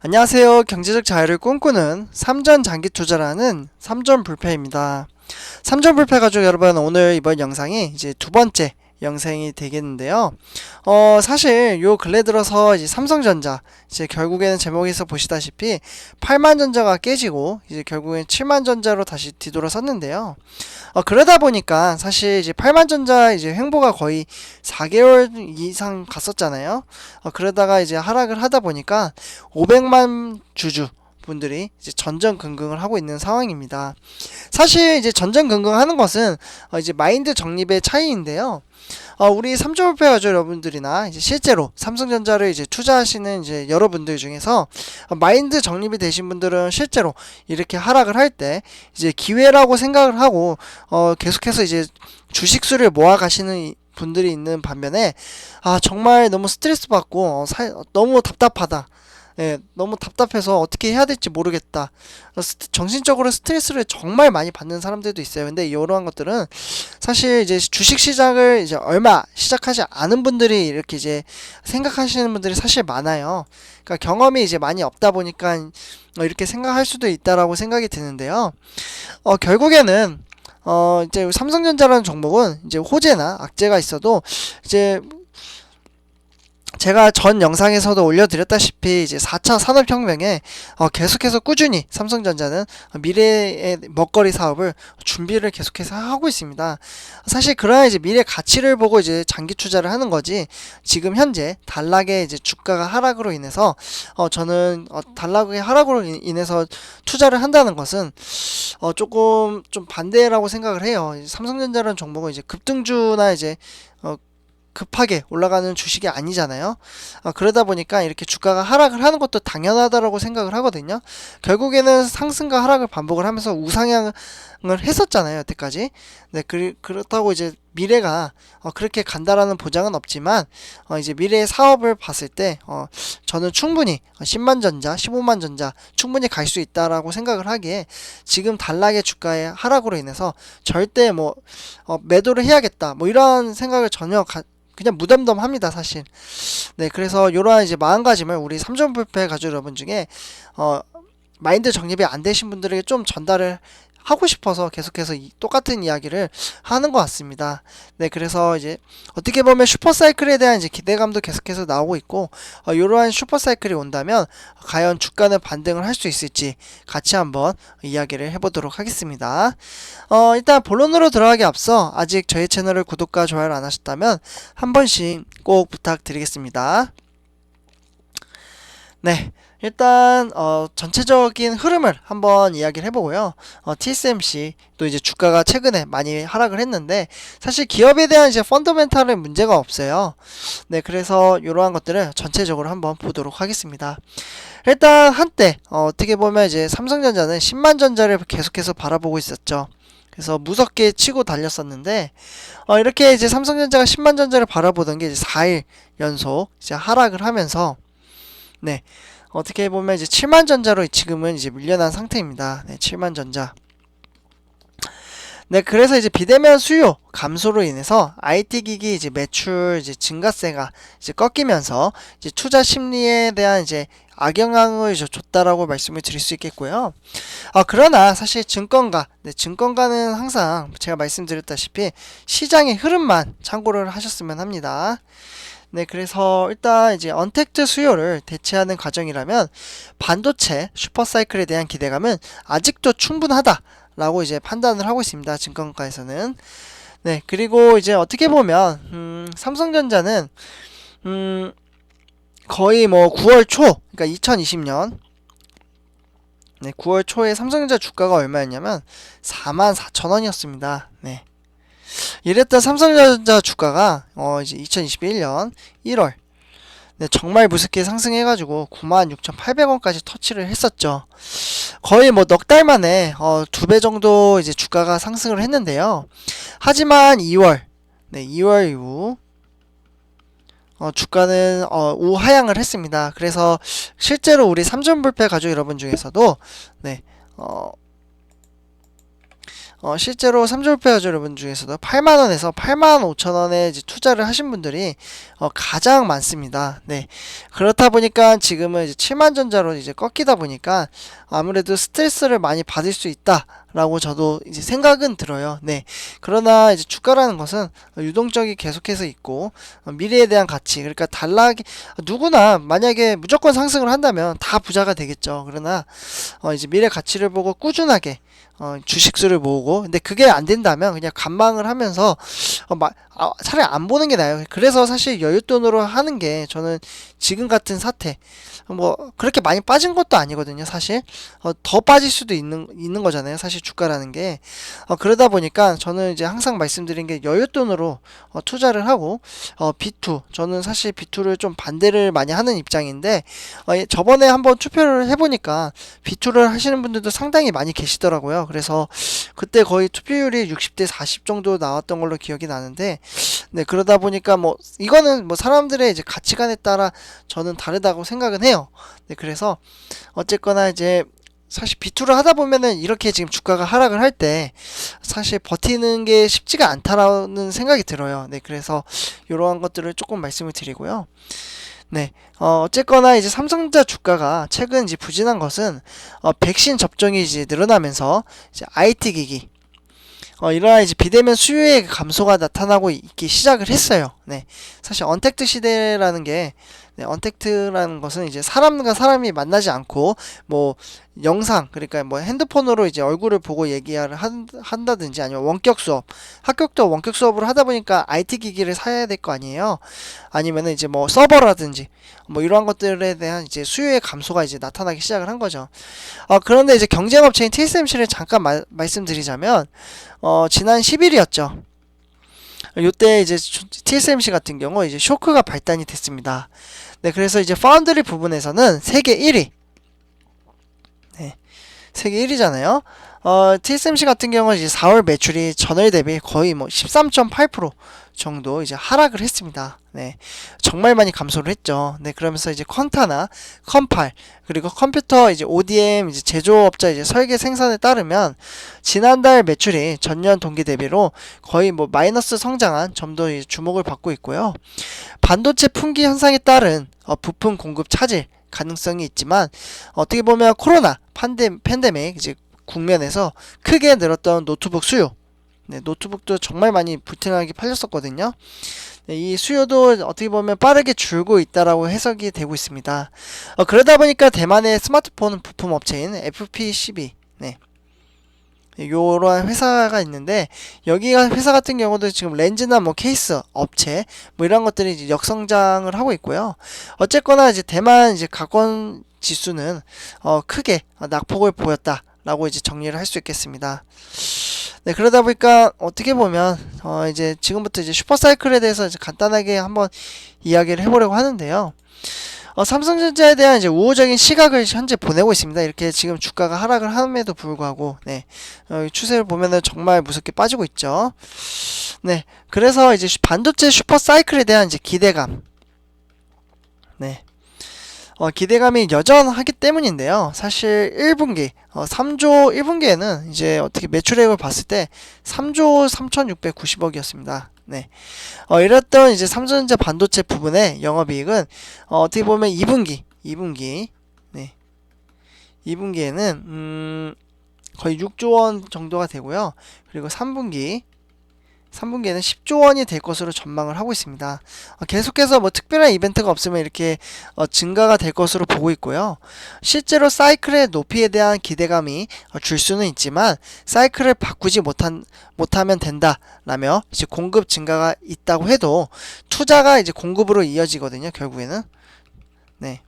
안녕하세요. 경제적 자유를 꿈꾸는 삼전 장기 투자라는 삼전 불패입니다. 삼전 불패 가족 여러분, 오늘 이번 영상이 이제 두 번째 영상이 되겠는데요. 사실 요 근래 들어서 이제 삼성전자 이제 결국에는 제목에서 보시다시피 8만전자가 깨지고 이제 결국엔 7만전자로 다시 뒤돌아섰는데요. 그러다 보니까 사실 이제 8만전자 이제 횡보가 거의 4개월 이상 갔었잖아요. 그러다가 이제 하락을 하다 보니까 500만 주주 분들이 이제 전전긍긍을 하고 있는 상황입니다. 사실 이제 전전긍긍하는 것은 이제 마인드 정립의 차이인데요. 우리 삼조협회 가족 여러분들이나 이제 실제로 삼성전자를 이제 투자하시는 이제 여러분들 중에서 마인드 정립이 되신 분들은 실제로 이렇게 하락을 할 때 이제 기회라고 생각을 하고 계속해서 이제 주식수를 모아 가시는 분들이 있는 반면에 정말 너무 스트레스 받고 너무 답답하다. 예, 너무 답답해서 어떻게 해야 될지 모르겠다. 정신적으로 스트레스를 정말 많이 받는 사람들도 있어요. 근데 이러한 것들은 사실 이제 주식 시장을 이제 얼마 시작하지 않은 분들이 이렇게 이제 생각하시는 분들이 사실 많아요. 그러니까 경험이 이제 많이 없다 보니까 이렇게 생각할 수도 있다라고 생각이 드는데요. 결국에는 이제 삼성전자라는 종목은 이제 호재나 악재가 있어도 이제 제가 전 영상에서도 올려드렸다시피 이제 4차 산업혁명에 계속해서 꾸준히 삼성전자는 미래의 먹거리 사업을 준비를 계속해서 하고 있습니다. 사실 그러한 이제 미래 가치를 보고 이제 장기 투자를 하는 거지, 지금 현재 단락의 이제 주가가 하락으로 인해서 저는 단락의 하락으로 인해서 투자를 한다는 것은 조금 좀 반대라고 생각을 해요. 삼성전자라는 종목은 이제 급등주나 이제 급하게 올라가는 주식이 아니잖아요. 그러다 보니까 이렇게 주가가 하락을 하는 것도 당연하다라고 생각을 하거든요. 결국에는 상승과 하락을 반복을 하면서 우상향을 했었잖아요, 여태까지. 네, 그렇다고 이제 미래가 그렇게 간다라는 보장은 없지만 이제 미래의 사업을 봤을 때 저는 충분히 10만 전자, 15만 전자 충분히 갈 수 있다라고 생각을 하기에 지금 단락의 주가의 하락으로 인해서 절대 뭐 매도를 해야겠다 뭐 이런 생각을 전혀 그냥 무덤덤합니다, 사실. 네, 그래서 이러한 이제 마음가짐을 우리 삼전불패 가족 여러분 중에 마인드 정립이 안 되신 분들에게 좀 전달을 하고 싶어서 계속해서 똑같은 이야기를 하는 것 같습니다. 네, 그래서 이제 어떻게 보면 슈퍼사이클에 대한 이제 기대감도 계속해서 나오고 있고, 이러한 슈퍼사이클이 온다면 과연 주가는 반등을 할 수 있을지 같이 한번 이야기를 해보도록 하겠습니다. 일단 본론으로 들어가기 앞서 아직 저희 채널을 구독과 좋아요를 안 하셨다면 한 번씩 꼭 부탁드리겠습니다. 네. 일단 전체적인 흐름을 한번 이야기를 해보고요. TSMC 또 이제 주가가 최근에 많이 하락을 했는데 사실 기업에 대한 이제 펀더멘탈은 문제가 없어요. 네, 그래서 이러한 것들을 전체적으로 한번 보도록 하겠습니다. 일단 한때 어떻게 보면 이제 삼성전자는 10만 전자를 계속해서 바라보고 있었죠. 그래서 무섭게 치고 달렸었는데 이렇게 이제 삼성전자가 10만 전자를 바라보던 게 이제 4일 연속 이제 하락을 하면서, 네, 어떻게 보면 이제 7만 전자로 지금은 이제 밀려난 상태입니다. 네, 7만 전자. 네, 그래서 이제 비대면 수요 감소로 인해서 IT 기기 이제 매출 이제 증가세가 이제 꺾이면서 이제 투자 심리에 대한 이제 악영향을 줬다라고 말씀을 드릴 수 있겠고요. 그러나 사실 증권가는 항상 제가 말씀드렸다시피 시장의 흐름만 참고를 하셨으면 합니다. 네, 그래서 일단 이제 언택트 수요를 대체하는 과정이라면 반도체 슈퍼사이클에 대한 기대감은 아직도 충분하다라고 이제 판단을 하고 있습니다, 증권가에서는. 네, 그리고 이제 어떻게 보면 삼성전자는 거의 뭐 9월 초, 그러니까 2020년 네, 9월 초에 삼성전자 주가가 얼마였냐면 44,000원이었습니다. 네. 이랬던 삼성전자 주가가 이제 2021년 1월, 네, 정말 무섭게 상승해가지고 96,800원까지 터치를 했었죠. 거의 뭐 넉 달 만에 2배 정도 이제 주가가 상승을 했는데요. 하지만 2월, 네, 2월 이후 주가는 우하향을 했습니다. 그래서 실제로 우리 삼전불패 가족 여러분 중에서도, 네, 실제로 3졸업해 가지고 여러분 중에서도 8만원에서 8만 5천원에 이제 투자를 하신 분들이 가장 많습니다. 네. 그렇다 보니까 지금은 이제 7만전자로 이제 꺾이다 보니까 아무래도 스트레스를 많이 받을 수 있다. 라고 저도 이제 생각은 들어요. 네. 그러나 이제 주가라는 것은 유동적이 계속해서 있고 미래에 대한 가치, 그러니까 누구나 만약에 무조건 상승을 한다면 다 부자가 되겠죠. 그러나 이제 미래 가치를 보고 꾸준하게 주식수를 모으고, 근데 그게 안 된다면 그냥 관망을 하면서 차라리 안 보는 게 나아요. 그래서 사실 여윳돈으로 하는 게 저는 지금 같은 사태, 뭐 그렇게 많이 빠진 것도 아니거든요. 사실 더 빠질 수도 있는 거잖아요. 사실 주가라는 게 그러다 보니까 저는 이제 항상 말씀드린 게 여윳돈으로 투자를 하고 B2, 저는 사실 B2를 좀 반대를 많이 하는 입장인데 저번에 한번 투표를 해보니까 B2를 하시는 분들도 상당히 많이 계시더라고요. 그래서 그때 거의 투표율이 60대 40 정도 나왔던 걸로 기억이 나는데, 네, 그러다 보니까 뭐 이거는 뭐 사람들의 이제 가치관에 따라 저는 다르다고 생각은 해요. 네, 그래서 어쨌거나 이제 사실 비투를 하다 보면은 이렇게 지금 주가가 하락을 할 때 사실 버티는 게 쉽지가 않다라는 생각이 들어요. 네, 그래서 이러한 것들을 조금 말씀을 드리고요. 네, 어쨌거나 이제 삼성전자 주가가 최근 이제 부진한 것은 백신 접종이 이제 늘어나면서 이제 IT 기기, 이러한 이제 비대면 수요의 감소가 나타나고 있기 시작을 했어요. 네, 사실 언택트 시대라는 게, 네, 언택트라는 것은 이제 사람과 사람이 만나지 않고 뭐 영상, 그러니까 뭐 핸드폰으로 이제 얼굴을 보고 얘기를 한다든지, 아니면 원격 수업, 학교도 원격 수업을 하다 보니까 IT 기기를 사야 될 거 아니에요. 아니면은 이제 뭐 서버라든지 뭐 이러한 것들에 대한 이제 수요의 감소가 이제 나타나기 시작을 한 거죠. 그런데 이제 경쟁업체인 TSMC를 잠깐 말씀드리자면 지난 10일이었죠. 요때 이제 TSMC 같은 경우 이제 쇼크가 발단이 됐습니다. 네, 그래서 이제 파운드리 부분에서는 세계 1위. 네, 세계 1위잖아요. TSMC 같은 경우는 이제 4월 매출이 전월 대비 거의 뭐 13.8% 정도 이제 하락을 했습니다. 네, 정말 많이 감소를 했죠. 네, 그러면서 이제 퀀타나 컴팔, 그리고 컴퓨터 이제 ODM 이제 제조업자 이제 설계 생산에 따르면 지난달 매출이 전년 동기 대비로 거의 뭐 마이너스 성장한 점도 이제 주목을 받고 있고요. 반도체 품귀 현상에 따른 부품 공급 차질 가능성이 있지만, 어떻게 보면 코로나 팬데믹 이제 국면에서 크게 늘었던 노트북 수요, 네, 노트북도 정말 많이 불티나게 팔렸었거든요. 네, 이 수요도 어떻게 보면 빠르게 줄고 있다라고 해석이 되고 있습니다. 그러다 보니까 대만의 스마트폰 부품 업체인 FPCB, 네, 요러한 회사가 있는데, 여기가 회사 같은 경우도 지금 렌즈나 뭐 케이스 업체 뭐 이런 것들이 이제 역성장을 하고 있고요. 어쨌거나 이제 대만 이제 가권 지수는 크게 낙폭을 보였다라고 이제 정리를 할 수 있겠습니다. 네, 그러다 보니까 어떻게 보면 이제 지금부터 이제 슈퍼사이클에 대해서 이제 간단하게 한번 이야기를 해보려고 하는데요. 삼성전자에 대한 이제 우호적인 시각을 현재 보내고 있습니다. 이렇게 지금 주가가 하락을 함에도 불구하고, 네, 추세를 보면은 정말 무섭게 빠지고 있죠. 네, 그래서 이제 반도체 슈퍼사이클에 대한 이제 기대감, 네, 기대감이 여전하기 때문인데요. 사실 1분기, 3조 1분기에는 이제 어떻게 매출액을 봤을 때 3조 3,690억이었습니다. 네. 이랬던 이제 삼성전자 반도체 부분의 영업이익은 어떻게 보면 2분기, 네, 2분기에는 거의 6조 원 정도가 되고요. 그리고 3분기에는 10조 원이 될 것으로 전망을 하고 있습니다. 계속해서 뭐 특별한 이벤트가 없으면 이렇게 증가가 될 것으로 보고 있고요. 실제로 사이클의 높이에 대한 기대감이 줄 수는 있지만, 사이클을 바꾸지 못하면 된다라며 이제 공급 증가가 있다고 해도 투자가 이제 공급으로 이어지거든요, 결국에는. 네.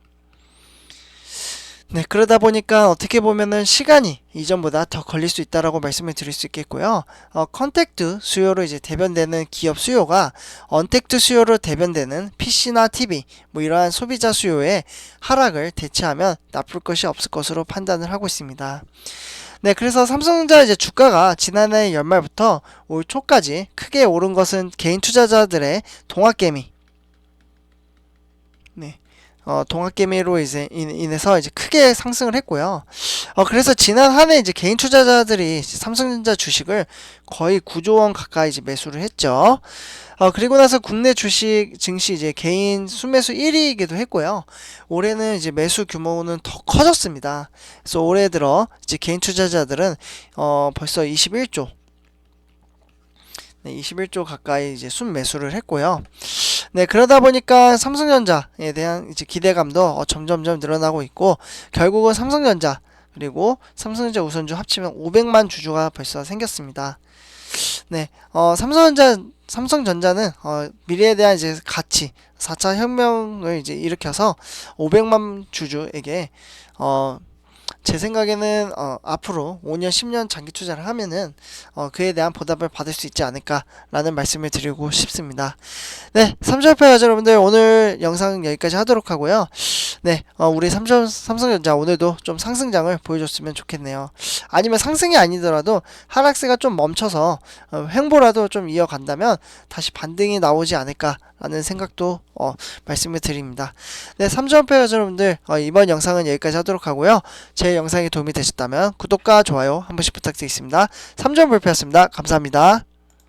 네, 그러다 보니까 어떻게 보면은 시간이 이전보다 더 걸릴 수 있다라고 말씀을 드릴 수 있겠고요. 컨택트 수요로 이제 대변되는 기업 수요가 언택트 수요로 대변되는 PC나 TV, 뭐 이러한 소비자 수요의 하락을 대체하면 나쁠 것이 없을 것으로 판단을 하고 있습니다. 네, 그래서 삼성전자 이제 주가가 지난해 연말부터 올 초까지 크게 오른 것은 개인 투자자들의 동학개미, 네, 동학개미로 이제 인해서 이제 크게 상승을 했고요. 그래서 지난 한 해 이제 개인 투자자들이 이제 삼성전자 주식을 거의 9조 원 가까이 이제 매수를 했죠. 그리고 나서 국내 주식 증시 이제 개인 순매수 1위이기도 했고요. 올해는 이제 매수 규모는 더 커졌습니다. 그래서 올해 들어 이제 개인 투자자들은 벌써 21조, 네, 21조 가까이 이제 순매수를 했고요. 네, 그러다 보니까 삼성전자에 대한 이제 기대감도 점점점 늘어나고 있고, 결국은 삼성전자 그리고 삼성전자 우선주 합치면 500만 주주가 벌써 생겼습니다. 네, 삼성전자는 미래에 대한 이제 가치, 4차 혁명을 이제 일으켜서 500만 주주에게 제 생각에는 앞으로 5년, 10년 장기 투자를 하면은 그에 대한 보답을 받을 수 있지 않을까라는 말씀을 드리고 싶습니다. 네, 삼성전자 여러분들 오늘 영상 여기까지 하도록 하고요. 네, 우리 삼성전자 오늘도 좀 상승장을 보여줬으면 좋겠네요. 아니면 상승이 아니더라도 하락세가 좀 멈춰서 횡보라도 좀 이어간다면 다시 반등이 나오지 않을까라는 생각도 말씀을 드립니다. 네, 삼성전자 여러분들 이번 영상은 여기까지 하도록 하고요. 제 영상이 도움이 되셨다면 구독과 좋아요 한 번씩 부탁드리겠습니다. 삼전불패였습니다. 감사합니다.